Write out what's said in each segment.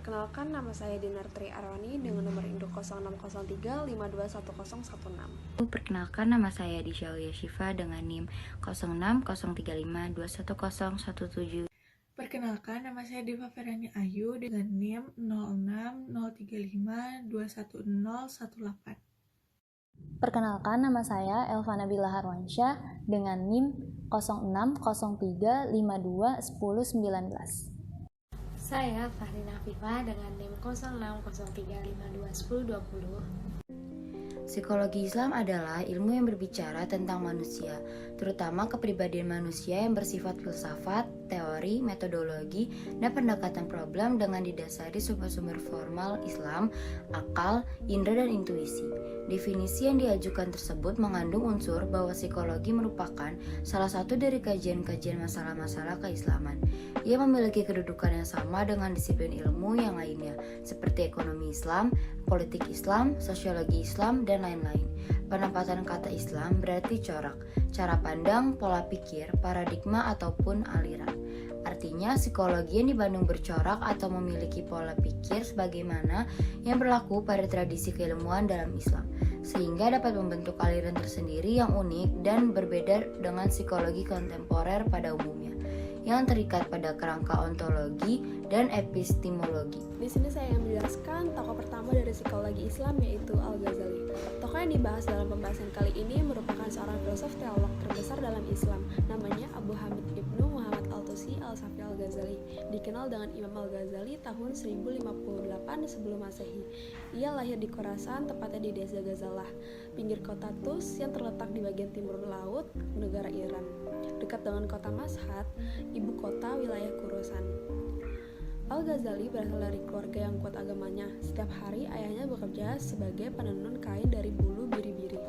Perkenalkan, nama saya Dinartri Arwani dengan nomor induk 0603521016. Perkenalkan, nama saya Disha Syifa dengan NIM 0603521017. Perkenalkan, nama saya Diva Ferani Ayu dengan NIM 0603521018. Perkenalkan, nama saya Elva Nabila Harwansyah dengan NIM 0603521019. Saya Fahrina Afifah dengan NIM 0603521020. Psikologi Islam adalah ilmu yang berbicara tentang manusia, terutama kepribadian manusia yang bersifat filsafat, teori, metodologi, dan pendekatan problem dengan didasari sumber-sumber formal Islam, akal, indera, dan intuisi. Definisi yang diajukan tersebut mengandung unsur bahwa psikologi merupakan salah satu dari kajian-kajian masalah-masalah keislaman. Ia memiliki kedudukan yang sama dengan disiplin ilmu yang lainnya, seperti ekonomi Islam, politik Islam, sosiologi Islam, dan lain-lain. Penempatan kata Islam berarti corak, cara pandang, pola pikir, paradigma, ataupun aliran. Artinya, psikologi yang dibanding bercorak atau memiliki pola pikir sebagaimana yang berlaku pada tradisi keilmuan dalam Islam, sehingga dapat membentuk aliran tersendiri yang unik dan berbeda dengan psikologi kontemporer pada umumnya, yang terikat pada kerangka ontologi dan epistemologi. Di sini saya akan menjelaskan tokoh pertama dari psikologi Islam, yaitu Al-Ghazali. Tokoh yang dibahas dalam pembahasan kali ini merupakan seorang filosof teolog terbesar dalam Islam. Namanya Abu Hamid Ibnu Muhammad Al-Tusi Al-Safi Al-Ghazali. Dikenal dengan Imam Al-Ghazali tahun 1058 sebelum Masehi. Ia lahir di Khorasan, tepatnya di desa Ghazalah, pinggir kota Tus yang terletak di bagian timur laut negara Iran, dekat dengan kota Mashhad, ibu kota wilayah Khorasan. Al-Ghazali berasal dari keluarga yang kuat agamanya. Setiap hari ayahnya bekerja sebagai penenun kain dari bulu biri-biri.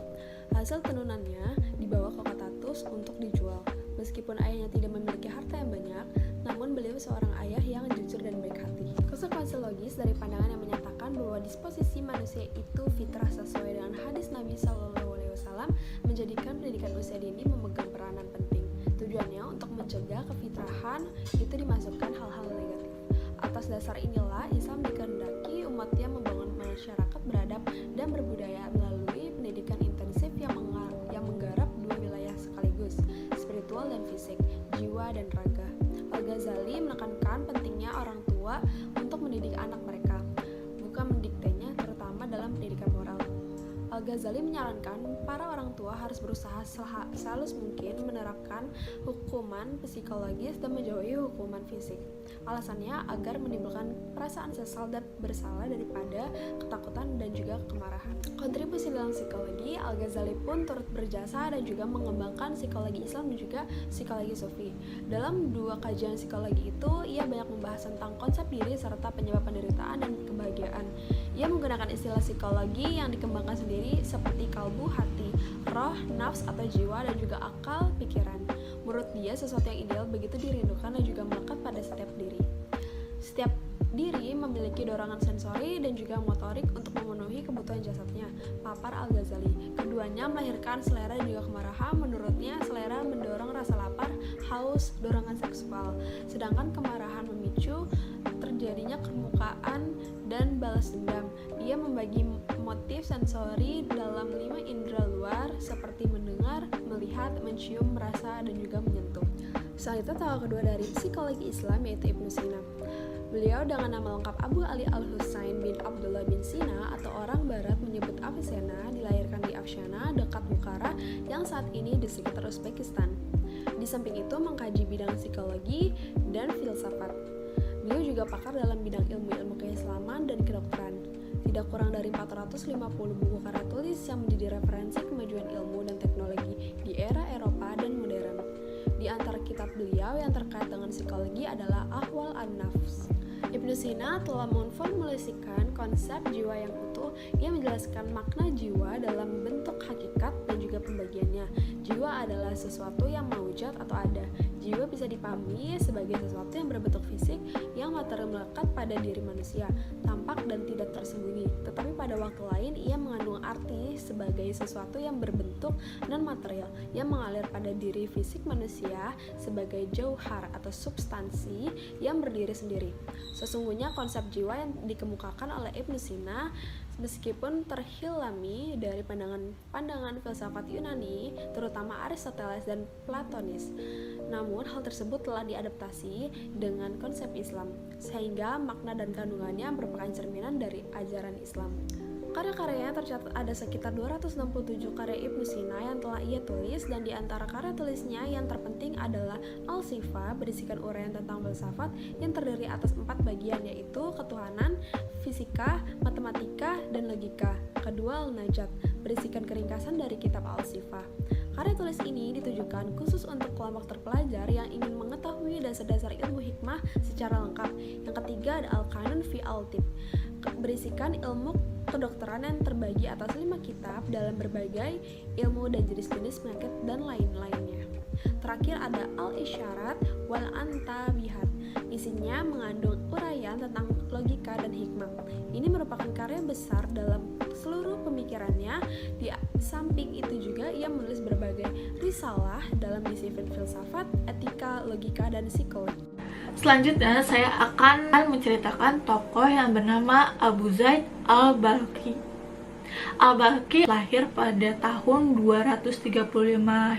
Hasil tenunannya dibawa ke kota Tus untuk dijual. Meskipun ayahnya tidak memiliki harta yang banyak, namun beliau seorang ayah yang jujur dan baik hati. Konsekuensi logis dari pandangan yang menyatakan bahwa disposisi manusia itu fitrah sesuai dengan hadis Nabi SAW menjadikan pendidikan usia dini memegang peranan penting. Tujuannya untuk mencegah kefitrahan itu dimasukkan hal-hal negatif. Atas dasar inilah Islam dikehendaki umatnya membangun masyarakat beradab dan berbudaya melalui pendidikan intensif yang menggarap dua wilayah sekaligus, spiritual dan fisik, jiwa dan raga. Al-Ghazali menekankan pentingnya orang tua untuk mendidik anak mereka, bukan mendiktenya, terutama dalam pendidikan moral. Al-Ghazali menyarankan para orang tua harus berusaha sehalus mungkin menerapkan hukuman psikologis dan menjauhi hukuman fisik. Alasannya agar menimbulkan perasaan sesal dan bersalah daripada ketakutan dan juga kemarahan. Kontribusi dalam psikologi, Al-Ghazali pun turut berjasa dan juga mengembangkan psikologi Islam dan juga psikologi Sufi. Dalam dua kajian psikologi itu, ia banyak membahas tentang konsep diri serta penyebab penderitaan dan kebahagiaan. Ia menggunakan istilah psikologi yang dikembangkan sendiri seperti kalbu, hati, roh, nafs atau jiwa, dan juga akal, pikiran. Menurut dia, sesuatu yang ideal begitu dirindukan dan juga melekat pada setiap diri. Setiap diri memiliki dorongan sensori dan juga motorik untuk memenuhi kebutuhan jasadnya, papar Al-Ghazali. Keduanya melahirkan selera dan juga kemarahan. Menurutnya, selera mendorong rasa lapar, haus, dorongan seksual, sedangkan kemarahan memicu terjadinya kemukaan dan balas dendam. Ia membagi motif sensori dalam 5 indera luar seperti mendengar, melihat, mencium, merasa, dan juga menyentuh. Selanjutnya tokoh kedua dari psikologi Islam yaitu Ibnu Sina. Beliau dengan nama lengkap Abu Ali Al-Husain bin Abdullah bin Sina atau orang barat menyebut Avicenna, dilahirkan di Afshana dekat Bukhara yang saat ini di sekitar Uzbekistan. Di samping itu mengkaji bidang psikologi dan filsafat. Beliau juga pakar dalam bidang ilmu-ilmu keislaman dan kedokteran. Tidak kurang dari 450 buku karya tulis yang menjadi referensi kemajuan ilmu dan teknologi di era Eropa dan modern. Di antara kitab beliau yang terkait dengan psikologi adalah Ahwal an-Nafs. Ibnu Sina telah memformulasikan konsep jiwa yang utuh. Ia menjelaskan makna jiwa dalam bentuk hakikat dan juga pembagiannya. Jiwa adalah sesuatu yang maujud atau ada. Jiwa bisa dipahami sebagai sesuatu yang berbentuk fisik yang materi melekat pada diri manusia, tampak dan tidak tersembunyi. Tetapi pada waktu lain ia mengandung arti sebagai sesuatu yang berbentuk non material yang mengalir pada diri fisik manusia sebagai jauhar atau substansi yang berdiri sendiri. Sesungguhnya konsep jiwa yang dikemukakan oleh Ibnu Sina meskipun terhilami dari pandangan filsafat Yunani, terutama Aristoteles dan Platonis, namun hal tersebut telah diadaptasi dengan konsep Islam, sehingga makna dan kandungannya merupakan cerminan dari ajaran Islam. Karya-karyanya tercatat ada sekitar 267 karya Ibnu Sina yang telah ia tulis, dan di antara karya tulisnya yang terpenting adalah Al-Shifa, berisikan uraian tentang filsafat yang terdiri atas 4 bagian, yaitu ketuhanan, fisika, matematika, dan logika. Kedua, Al-Najat, berisikan keringkasan dari kitab Al-Shifa. Karya tulis ini ditujukan khusus untuk kelompok terpelajar yang ingin mengetahui dasar-dasar ilmu hikmah secara lengkap. Yang ketiga ada Al-Kanun fi Al-Tib, berisikan ilmu kedokteran yang terbagi atas 5 kitab dalam berbagai ilmu dan jenis-jenis penyakit dan lain-lainnya. Terakhir ada Al-Isyarat wal Antabihat, isinya mengandung uraian tentang logika dan hikmah. Ini merupakan karya besar dalam seluruh pemikirannya. Di samping itu juga ia menulis berbagai risalah dalam disiplin filsafat, etika, logika, dan psikologi. Selanjutnya saya akan menceritakan tokoh yang bernama Abu Zaid al-Balkhi. Al-Balkhi lahir pada tahun 235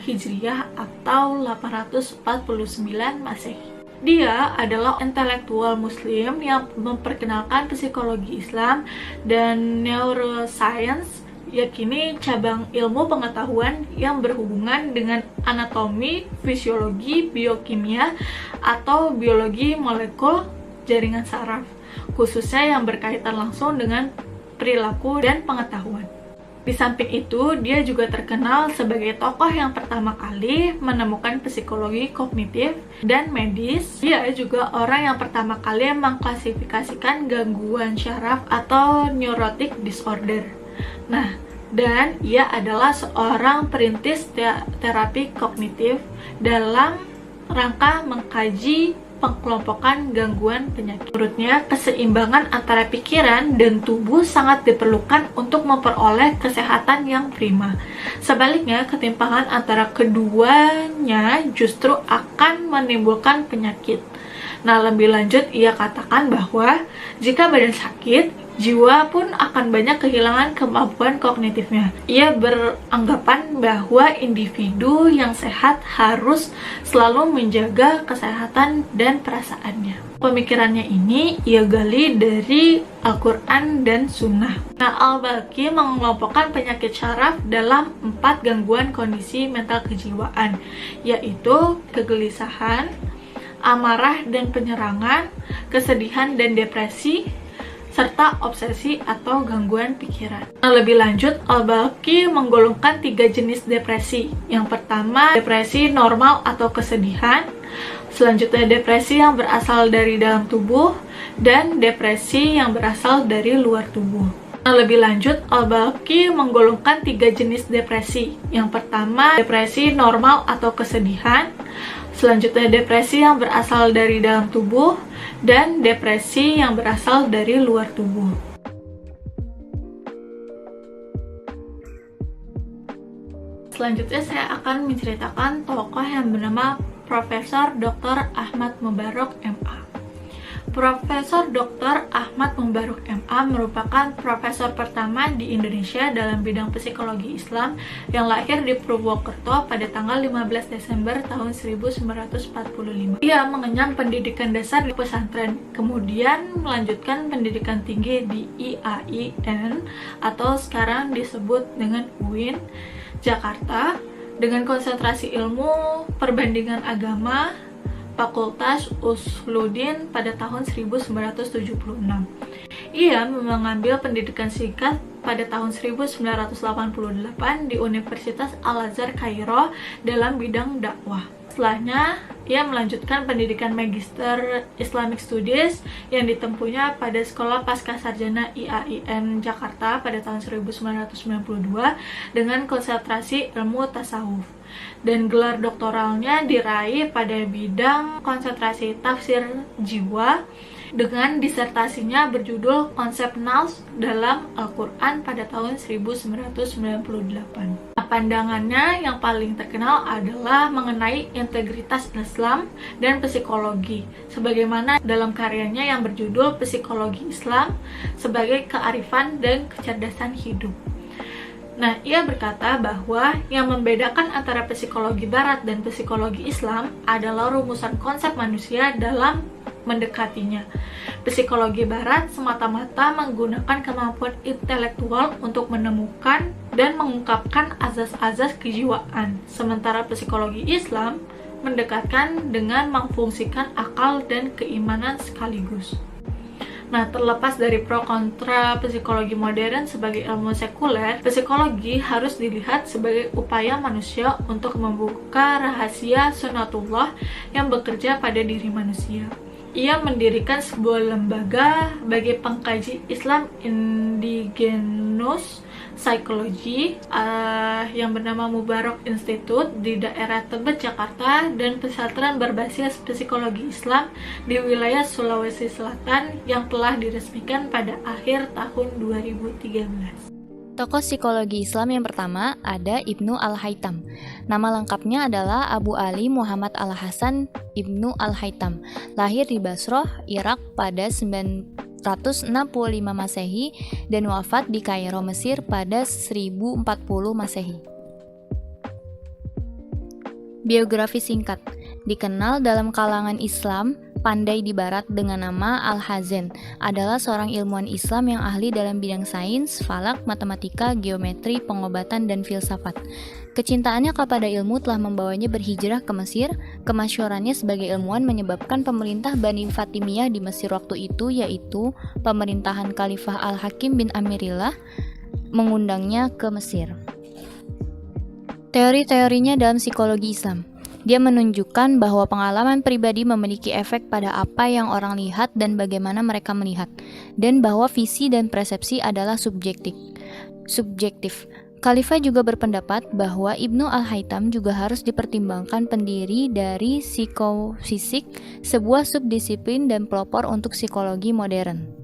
Hijriah atau 849 Masehi. Dia adalah intelektual muslim yang memperkenalkan psikologi Islam dan neuroscience, yakini cabang ilmu pengetahuan yang berhubungan dengan anatomi, fisiologi, biokimia, atau biologi molekul jaringan saraf, khususnya yang berkaitan langsung dengan perilaku dan pengetahuan. Di samping itu, dia juga terkenal sebagai tokoh yang pertama kali menemukan psikologi kognitif dan medis. Dia juga orang yang pertama kali mengklasifikasikan gangguan syaraf atau neurotic disorder. Nah, dan ia adalah seorang perintis terapi kognitif dalam rangka mengkaji pengkelompokan gangguan penyakit. Menurutnya, keseimbangan antara pikiran dan tubuh sangat diperlukan untuk memperoleh kesehatan yang prima. Sebaliknya, ketimpangan antara keduanya justru akan menimbulkan penyakit. Nah, lebih lanjut, ia katakan bahwa jika badan sakit, jiwa pun akan banyak kehilangan kemampuan kognitifnya. Ia beranggapan bahwa individu yang sehat harus selalu menjaga kesehatan dan perasaannya. Pemikirannya ini ia gali dari Al-Quran dan Sunnah. Nah, Al-Balkhi mengelompokkan penyakit syaraf dalam 4 gangguan kondisi mental kejiwaan, yaitu kegelisahan, amarah dan penyerangan, kesedihan dan depresi, serta obsesi atau gangguan pikiran. Nah, lebih lanjut, Al-Balkhi menggolongkan 3 jenis depresi. Yang pertama, depresi normal atau kesedihan. Selanjutnya, depresi yang berasal dari dalam tubuh, dan depresi yang berasal dari luar tubuh. Nah, lebih lanjut, Al-Balkhi menggolongkan 3 jenis depresi. Yang pertama, depresi normal atau kesedihan. Selanjutnya, depresi yang berasal dari dalam tubuh, dan depresi yang berasal dari luar tubuh. Selanjutnya saya akan menceritakan tokoh yang bernama Profesor Dr. Ahmad Mubarok MA. Profesor Dr. Ahmad Mubarok MA merupakan profesor pertama di Indonesia dalam bidang psikologi Islam yang lahir di Purwokerto pada tanggal 15 Desember tahun 1945. Ia mengenyam pendidikan dasar di pesantren, kemudian melanjutkan pendidikan tinggi di IAIN atau sekarang disebut dengan UIN, Jakarta, dengan konsentrasi ilmu perbandingan agama Fakultas Usluddin pada tahun 1976. Ia mengambil pendidikan singkat pada tahun 1988 di Universitas Al-Azhar Kairo dalam bidang dakwah. Setelahnya, ia melanjutkan pendidikan Magister Islamic Studies yang ditempuhnya pada Sekolah Pascasarjana IAIN Jakarta pada tahun 1992 dengan konsentrasi ilmu tasawuf. Dan gelar doktoralnya diraih pada bidang konsentrasi tafsir jiwa dengan disertasinya berjudul Konsep Naus dalam Al-Quran pada tahun 1998. Pandangannya yang paling terkenal adalah mengenai integritas Islam dan psikologi, sebagaimana dalam karyanya yang berjudul Psikologi Islam sebagai kearifan dan kecerdasan hidup. Nah, ia berkata bahwa yang membedakan antara psikologi barat dan psikologi Islam adalah rumusan konsep manusia dalam mendekatinya. Psikologi barat semata-mata menggunakan kemampuan intelektual untuk menemukan dan mengungkapkan azas-azas kejiwaan, sementara psikologi Islam mendekatkan dengan memfungsikan akal dan keimanan sekaligus. Nah, terlepas dari pro kontra psikologi modern sebagai ilmu sekuler, psikologi harus dilihat sebagai upaya manusia untuk membuka rahasia sunatullah yang bekerja pada diri manusia. Ia mendirikan sebuah lembaga bagi pengkaji Islam indigenous psychology yang bernama Mubarak Institute di daerah Tebet, Jakarta, dan pesantren berbasis psikologi Islam di wilayah Sulawesi Selatan yang telah diresmikan pada akhir tahun 2013. Tokoh psikologi Islam yang pertama ada Ibnu Al-Haytham. Nama lengkapnya adalah Abu Ali Muhammad Al-Hasan Ibnu Al-Haytham. Lahir di Basroh, Irak pada 965 Masehi dan wafat di Kairo, Mesir pada 1040 Masehi. Biografi singkat. Dikenal dalam kalangan Islam, pandai di barat dengan nama Al-Hazen, adalah seorang ilmuwan Islam yang ahli dalam bidang sains, falak, matematika, geometri, pengobatan, dan filsafat. Kecintaannya kepada ilmu telah membawanya berhijrah ke Mesir. Kemasyhurannya sebagai ilmuwan menyebabkan pemerintah Bani Fatimiyah di Mesir waktu itu, yaitu pemerintahan Khalifah Al-Hakim bin Amirillah, mengundangnya ke Mesir. Teori-teorinya dalam psikologi Islam. Dia menunjukkan bahwa pengalaman pribadi memiliki efek pada apa yang orang lihat dan bagaimana mereka melihat, dan bahwa visi dan persepsi adalah subjektif. Khalifah juga berpendapat bahwa Ibnu Al-Haytham juga harus dipertimbangkan pendiri dari psikofisik, sebuah subdisiplin dan pelopor untuk psikologi modern.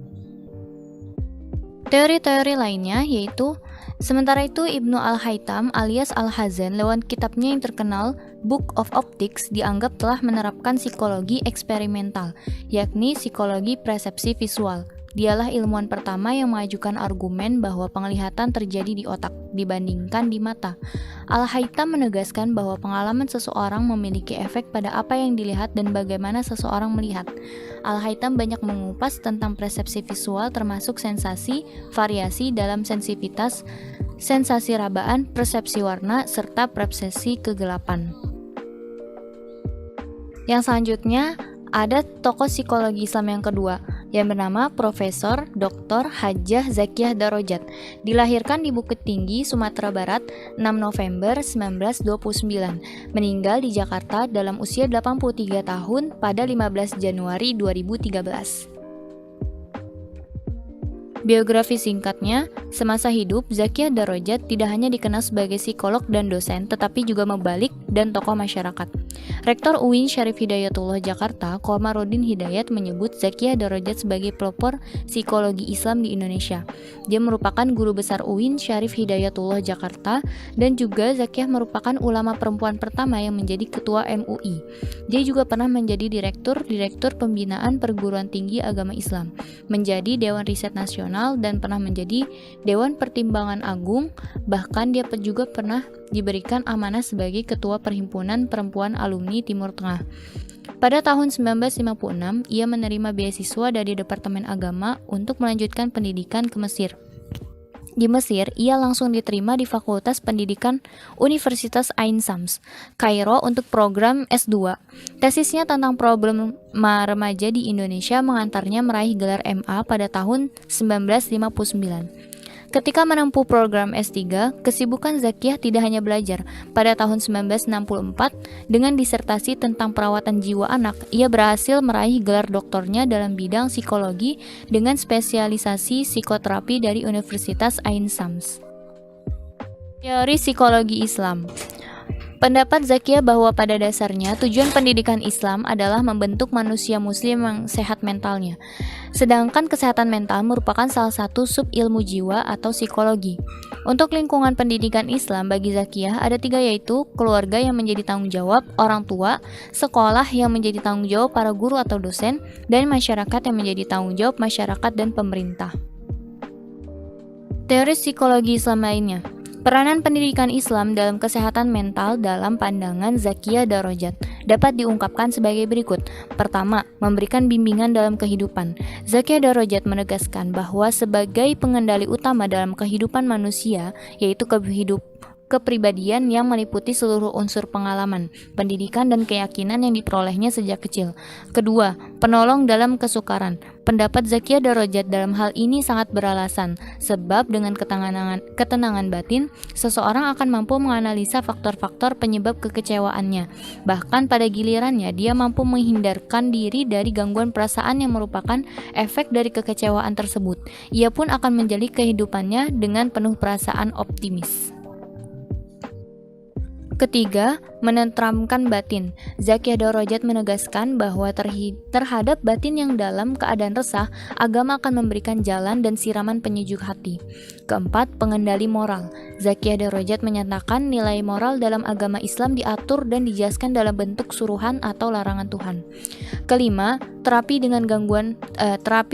Teori-teori lainnya yaitu, sementara itu Ibnu Al-Haytham alias Al-Hazen lewat kitabnya yang terkenal Book of Optics dianggap telah menerapkan psikologi eksperimental, yakni psikologi persepsi visual. Dialah ilmuwan pertama yang mengajukan argumen bahwa penglihatan terjadi di otak dibandingkan di mata. Al-Haytham menegaskan bahwa pengalaman seseorang memiliki efek pada apa yang dilihat dan bagaimana seseorang melihat. Al-Haytham banyak mengupas tentang persepsi visual termasuk sensasi, variasi dalam sensitivitas, sensasi rabaan, persepsi warna, serta persepsi kegelapan. Yang selanjutnya ada tokoh psikologi Islam yang kedua yang bernama Profesor Dr. Hajjah Zakiyah Darajat. Dilahirkan di Bukit Tinggi, Sumatera Barat, 6 November 1929. Meninggal di Jakarta dalam usia 83 tahun pada 15 Januari 2013. Biografi singkatnya, semasa hidup, Zakiyah Darajat tidak hanya dikenal sebagai psikolog dan dosen, tetapi juga mubalik dan tokoh masyarakat. Rektor UIN Syarif Hidayatullah Jakarta, Komarudin Hidayat menyebut Zakiyah Darajat sebagai pelopor psikologi Islam di Indonesia. Dia merupakan guru besar UIN Syarif Hidayatullah Jakarta dan juga Zakiyah merupakan ulama perempuan pertama yang menjadi ketua MUI. Dia juga pernah menjadi direktur pembinaan perguruan tinggi agama Islam, menjadi Dewan Riset Nasional dan pernah menjadi Dewan Pertimbangan Agung. Bahkan dia juga pernah diberikan amanah sebagai Ketua Perhimpunan Perempuan Alumni Timur Tengah. Pada tahun 1956, ia menerima beasiswa dari Departemen Agama untuk melanjutkan pendidikan ke Mesir. Di Mesir, ia langsung diterima di Fakultas Pendidikan Universitas Ain Shams, Kairo untuk program S2. Tesisnya tentang problem remaja di Indonesia mengantarnya meraih gelar MA pada tahun 1959. Ketika menempuh program S3, kesibukan Zakiyah tidak hanya belajar. Pada tahun 1964, dengan disertasi tentang perawatan jiwa anak, ia berhasil meraih gelar doktornya dalam bidang psikologi dengan spesialisasi psikoterapi dari Universitas Ain Shams. Teori psikologi Islam. Pendapat Zakia bahwa pada dasarnya tujuan pendidikan Islam adalah membentuk manusia muslim yang sehat mentalnya. Sedangkan kesehatan mental merupakan salah satu sub ilmu jiwa atau psikologi. Untuk lingkungan pendidikan Islam bagi Zakia ada 3, yaitu keluarga yang menjadi tanggung jawab orang tua, sekolah yang menjadi tanggung jawab para guru atau dosen, dan masyarakat yang menjadi tanggung jawab masyarakat dan pemerintah. Teori psikologi Islam lainnya. Peranan pendidikan Islam dalam kesehatan mental dalam pandangan Zakia Darojat dapat diungkapkan sebagai berikut. Pertama, memberikan bimbingan dalam kehidupan. Zakia Darojat menegaskan bahwa sebagai pengendali utama dalam kehidupan manusia, yaitu kepribadian yang meliputi seluruh unsur pengalaman, pendidikan, dan keyakinan yang diperolehnya sejak kecil. Kedua, penolong dalam kesukaran. Pendapat Zakia Darojat dalam hal ini sangat beralasan, sebab dengan ketenangan batin, seseorang akan mampu menganalisa faktor-faktor penyebab kekecewaannya. Bahkan pada gilirannya, dia mampu menghindarkan diri dari gangguan perasaan yang merupakan efek dari kekecewaan tersebut. Ia pun akan menjalani kehidupannya dengan penuh perasaan optimis. Ketiga, menenteramkan batin. Zakia Darojat menegaskan bahwa terhadap batin yang dalam keadaan resah, agama akan memberikan jalan dan siraman penyejuk hati. Keempat, pengendali moral. Zakia Darojat menyatakan nilai moral dalam agama Islam diatur dan dijelaskan dalam bentuk suruhan atau larangan Tuhan. Kelima, terapi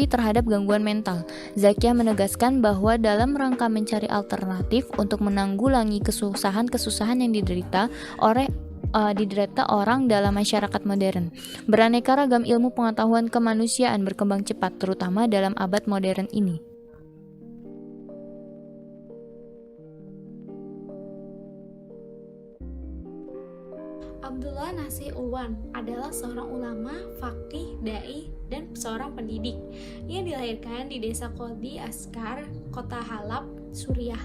terhadap gangguan mental. Zakia menegaskan bahwa dalam rangka mencari alternatif untuk menanggulangi kesusahan yang diderita orang dalam masyarakat modern. Beraneka ragam ilmu pengetahuan kemanusiaan berkembang cepat, terutama dalam abad modern ini. Abdullah Nasir Ulwan adalah seorang ulama, faqih, dai, dan seorang pendidik. Ia dilahirkan di desa Qodi Askar, kota Halab, Suriah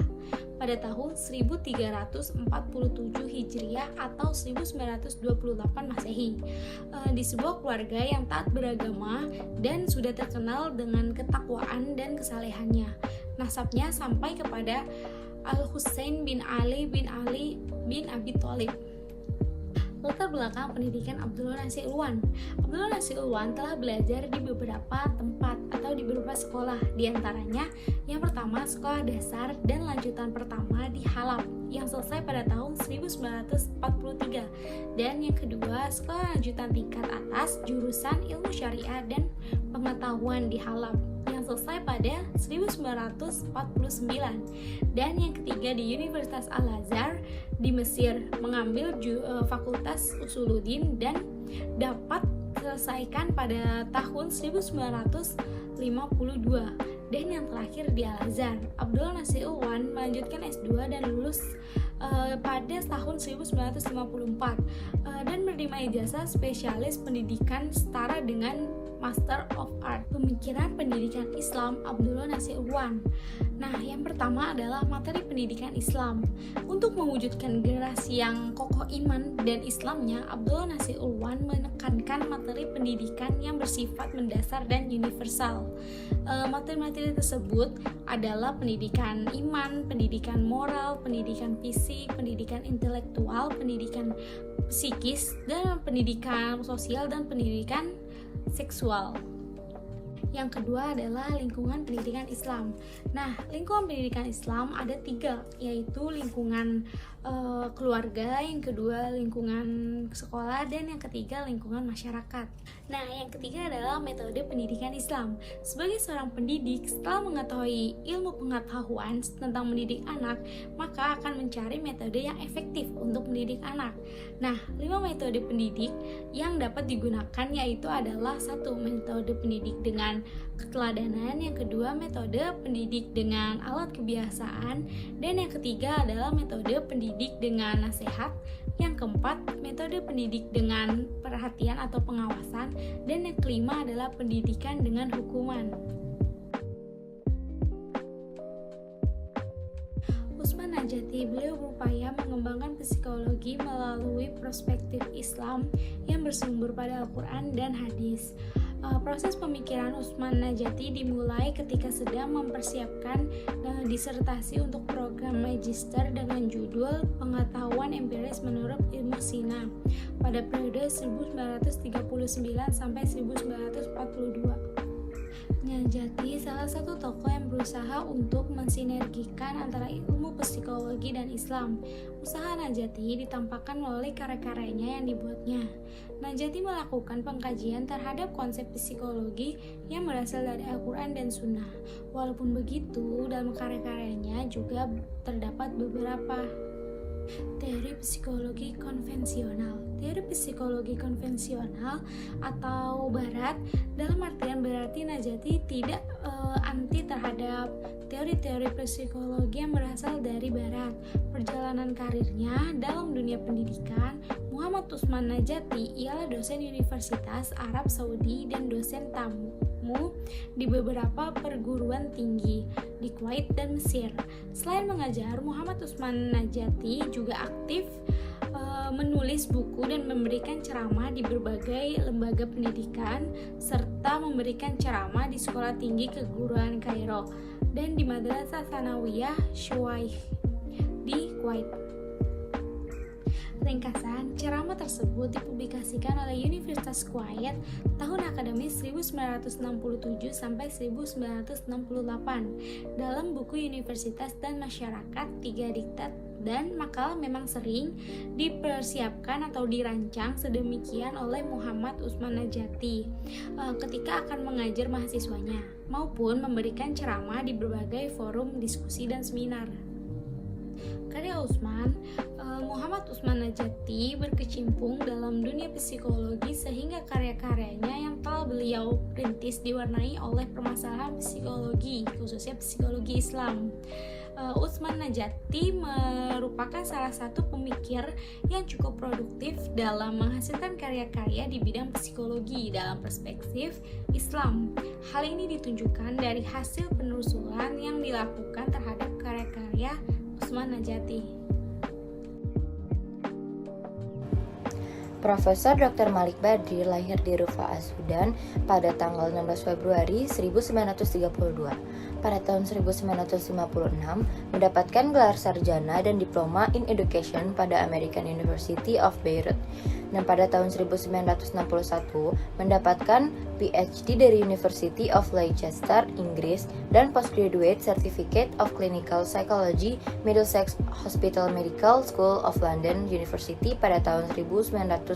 pada tahun 1347 Hijriah atau 1928 Masehi, di sebuah keluarga yang taat beragama dan sudah terkenal dengan ketakwaan dan kesalehannya. Nasabnya sampai kepada Al-Husain bin Ali bin Abi Thalib. Latar belakang pendidikan Abdullah Nasir Ulwan. Abdullah Nasir Ulwan telah belajar di beberapa tempat atau di beberapa sekolah, diantaranya yang pertama sekolah dasar dan lanjutan pertama di Halab yang selesai pada tahun 1943, dan yang kedua sekolah lanjutan tingkat atas jurusan ilmu syariah dan pengetahuan di Halab yang selesai pada 1949, dan yang ketiga di Universitas Al-Azhar di Mesir mengambil Fakultas Usuluddin dan dapat selesaikan pada tahun 1952, dan yang terakhir di Al-Azhar. Abdullah Nasir Ulwan melanjutkan S2 dan lulus pada tahun 1954 dan menerima ijazah spesialis pendidikan setara dengan Master of Art. Pemikiran pendidikan Islam Abdullah Nasir Ulwan. Nah, yang pertama adalah materi pendidikan Islam. Untuk mewujudkan generasi yang kokoh iman dan Islamnya, Abdullah Nasir Ulwan menekankan materi pendidikan yang bersifat mendasar dan universal. Materi-materi tersebut adalah pendidikan iman, pendidikan moral, pendidikan fisik, pendidikan intelektual, pendidikan psikis, dan pendidikan sosial, dan pendidikan seksual. Yang kedua adalah lingkungan pendidikan Islam. Nah, lingkungan pendidikan Islam ada 3, yaitu lingkungan keluarga, yang kedua lingkungan sekolah, dan yang ketiga lingkungan masyarakat. Nah, yang ketiga adalah metode pendidikan Islam. Sebagai seorang pendidik, setelah mengetahui ilmu pengetahuan tentang mendidik anak, maka akan mencari metode yang efektif untuk mendidik anak. Nah, 5 metode pendidik yang dapat digunakan yaitu adalah 1. Metode pendidik dengan keteladanan, yang kedua metode pendidik dengan alat kebiasaan, dan yang ketiga adalah metode pendidik dengan nasihat, yang keempat metode pendidik dengan perhatian atau pengawasan, dan yang kelima adalah pendidikan dengan hukuman. Usman Najati, beliau berupaya mengembangkan psikologi melalui perspektif Islam yang bersumber pada Al-Quran dan hadis. Proses pemikiran Utsman Najati dimulai ketika sedang mempersiapkan disertasi untuk program magister dengan judul Pengetahuan Empiris Menurut Ibnu Sina pada periode 1939 sampai 1942. Najati salah satu tokoh yang berusaha untuk mensinergikan antara ilmu psikologi dan Islam. Usaha Najati ditampakkan melalui karya-karyanya yang dibuatnya. Najati melakukan pengkajian terhadap konsep psikologi yang berasal dari Al-Quran dan Sunnah. Walaupun begitu, dalam karya-karyanya juga terdapat beberapa teori psikologi konvensional. Teori psikologi konvensional atau barat dalam artian berarti Najati tidak anti terhadap teori-teori psikologi yang berasal dari barat. Perjalanan karirnya dalam dunia pendidikan, Muhammad Utsman Najati ialah dosen Universitas Arab Saudi dan dosen tamu di beberapa perguruan tinggi di Kuwait dan Mesir. Selain mengajar, Muhammad Utsman Najati juga aktif menulis buku dan memberikan ceramah di berbagai lembaga pendidikan serta memberikan ceramah di sekolah tinggi keguruan Kairo dan di Madrasah Tsanawiyah Shuwaikh di Kuwait. Ringkasan, ceramah tersebut dipublikasikan oleh Universitas Kuwait tahun akademis 1967 sampai 1968 dalam buku Universitas dan Masyarakat 3 diktat, dan makalah memang sering dipersiapkan atau dirancang sedemikian oleh Muhammad Utsman Najati ketika akan mengajar mahasiswanya maupun memberikan ceramah di berbagai forum diskusi dan seminar. Karya Muhammad Utsman Najati berkecimpung dalam dunia psikologi sehingga karya-karyanya yang telah beliau rintis diwarnai oleh permasalahan psikologi, khususnya psikologi Islam. Utsman Najati merupakan salah satu pemikir yang cukup produktif dalam menghasilkan karya-karya di bidang psikologi dalam perspektif Islam. Hal ini ditunjukkan dari hasil penelusuran yang dilakukan terhadap karya-karya Utsman Najati. Profesor Dr. Malik Badri lahir di Rufa'ah, Sudan pada tanggal 16 Februari 1932. Pada tahun 1956, mendapatkan gelar sarjana dan diploma in education pada American University of Beirut. Dan pada tahun 1961, mendapatkan PhD dari University of Leicester, Inggris, dan Postgraduate Certificate of Clinical Psychology, Middlesex Hospital Medical School of London University pada tahun 1966,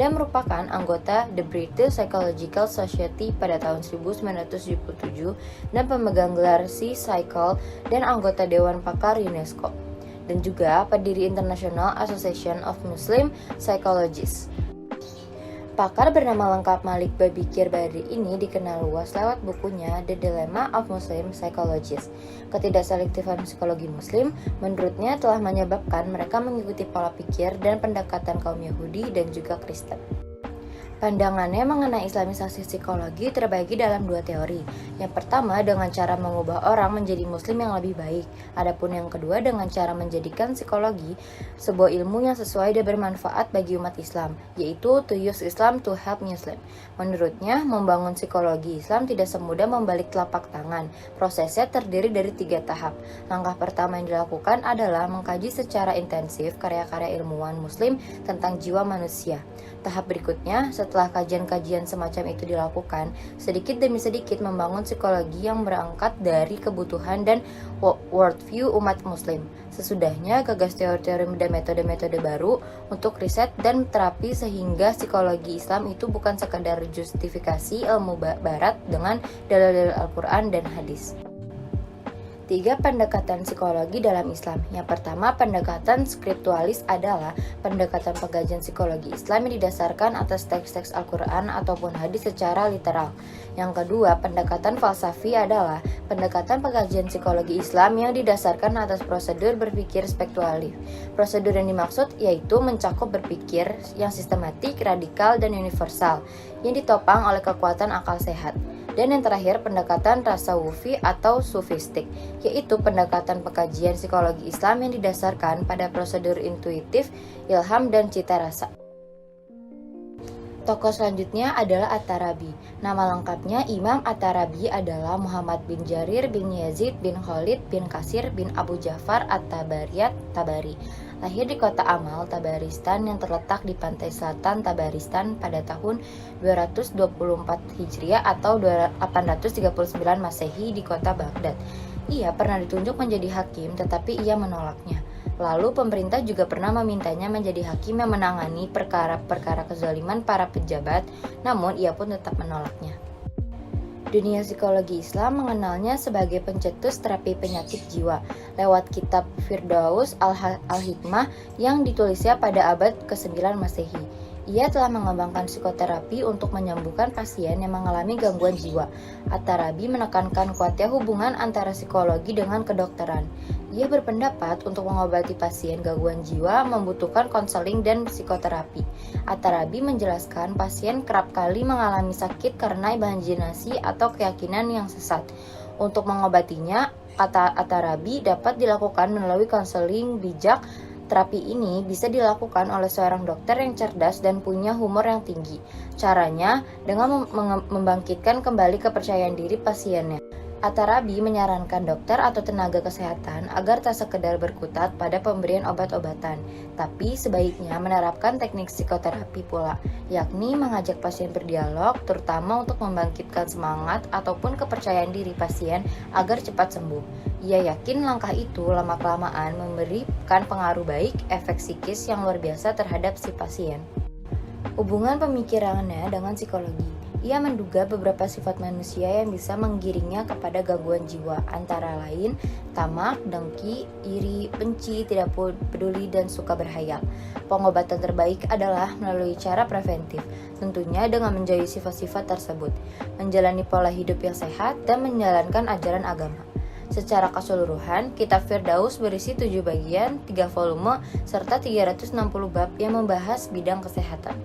dan merupakan anggota The British Psychological Society pada tahun 1977 dan pemegang gelar Sea Cycle dan anggota Dewan Pakar UNESCO, dan juga pendiri International Association of Muslim Psychologists. Pakar bernama lengkap Malik Babikir Badri ini dikenal luas lewat bukunya The Dilemma of Muslim Psychologists. Ketidakselektifan psikologi Muslim menurutnya telah menyebabkan mereka mengikuti pola pikir dan pendekatan kaum Yahudi dan juga Kristen. Pandangannya mengenai islamisasi psikologi terbagi dalam dua teori. Yang pertama dengan cara mengubah orang menjadi muslim yang lebih baik. Adapun yang kedua dengan cara menjadikan psikologi sebuah ilmu yang sesuai dan bermanfaat bagi umat Islam, yaitu to use Islam to help Muslim. Menurutnya, membangun psikologi Islam tidak semudah membalik telapak tangan. Prosesnya terdiri dari 3 tahap. Langkah pertama yang dilakukan adalah mengkaji secara intensif karya-karya ilmuwan Muslim tentang jiwa manusia. Tahap berikutnya, setelah kajian-kajian semacam itu dilakukan, sedikit demi sedikit membangun psikologi yang berangkat dari kebutuhan dan worldview umat muslim. Sesudahnya, gagas teori-teori dan metode-metode baru untuk riset dan terapi sehingga psikologi Islam itu bukan sekadar justifikasi ilmu barat dengan dalil-dalil Al-Quran dan hadis. 3 pendekatan psikologi dalam Islam. Yang pertama, pendekatan skriptualis adalah pendekatan pengkajian psikologi Islam yang didasarkan atas teks-teks Al-Quran ataupun hadis secara literal. Yang kedua, pendekatan falsafi adalah pendekatan pengkajian psikologi Islam yang didasarkan atas prosedur berpikir spekulatif. Prosedur yang dimaksud yaitu mencakup berpikir yang sistematik, radikal, dan universal yang ditopang oleh kekuatan akal sehat. Dan yang terakhir, pendekatan tasawufi atau sufistik, yaitu pendekatan pengkajian psikologi Islam yang didasarkan pada prosedur intuitif, ilham, dan cita rasa. Tokoh selanjutnya adalah At-Tarabi. Nama lengkapnya Imam At-Tarabi adalah Muhammad bin Jarir bin Yazid bin Khalid bin Kasir bin Abu Ja'far At-Tabariyat Tabari. Lahir di kota Amal, Tabaristan yang terletak di pantai selatan Tabaristan pada tahun 224 Hijriah atau 839 Masehi di kota Baghdad. Ia pernah ditunjuk menjadi hakim tetapi ia menolaknya. Lalu pemerintah juga pernah memintanya menjadi hakim yang menangani perkara-perkara kezaliman para pejabat, namun ia pun tetap menolaknya. Dunia psikologi Islam mengenalnya sebagai pencetus terapi penyakit jiwa lewat kitab Firdaus Al-Hikmah yang ditulisnya pada abad ke-9 Masehi. Ia telah mengembangkan psikoterapi untuk menyembuhkan pasien yang mengalami gangguan jiwa. At-Tarabi menekankan kuatnya hubungan antara psikologi dengan kedokteran. Ia berpendapat untuk mengobati pasien gangguan jiwa membutuhkan konseling dan psikoterapi. At-Tarabi menjelaskan pasien kerap kali mengalami sakit karena imajinasi atau keyakinan yang sesat. Untuk mengobatinya, kata At-Tarabi, dapat dilakukan melalui konseling bijak. Terapi ini bisa dilakukan oleh seorang dokter yang cerdas dan punya humor yang tinggi. Caranya dengan membangkitkan kembali kepercayaan diri pasiennya. At-Tarabi menyarankan dokter atau tenaga kesehatan agar tak sekedar berkutat pada pemberian obat-obatan, tapi sebaiknya menerapkan teknik psikoterapi pula, yakni mengajak pasien berdialog, terutama untuk membangkitkan semangat ataupun kepercayaan diri pasien agar cepat sembuh. Ia yakin langkah itu lama-kelamaan memberikan pengaruh baik, efek psikis yang luar biasa terhadap si pasien. Hubungan pemikirannya dengan psikologi. Ia menduga beberapa sifat manusia yang bisa menggiringnya kepada gangguan jiwa, antara lain tamak, dengki, iri, benci, tidak peduli, dan suka berhayal. Pengobatan terbaik adalah melalui cara preventif, tentunya dengan menjauhi sifat-sifat tersebut, menjalani pola hidup yang sehat, dan menjalankan ajaran agama. Secara keseluruhan, kitab Firdaus berisi 7 bagian, 3 volume, serta 360 bab yang membahas bidang kesehatan.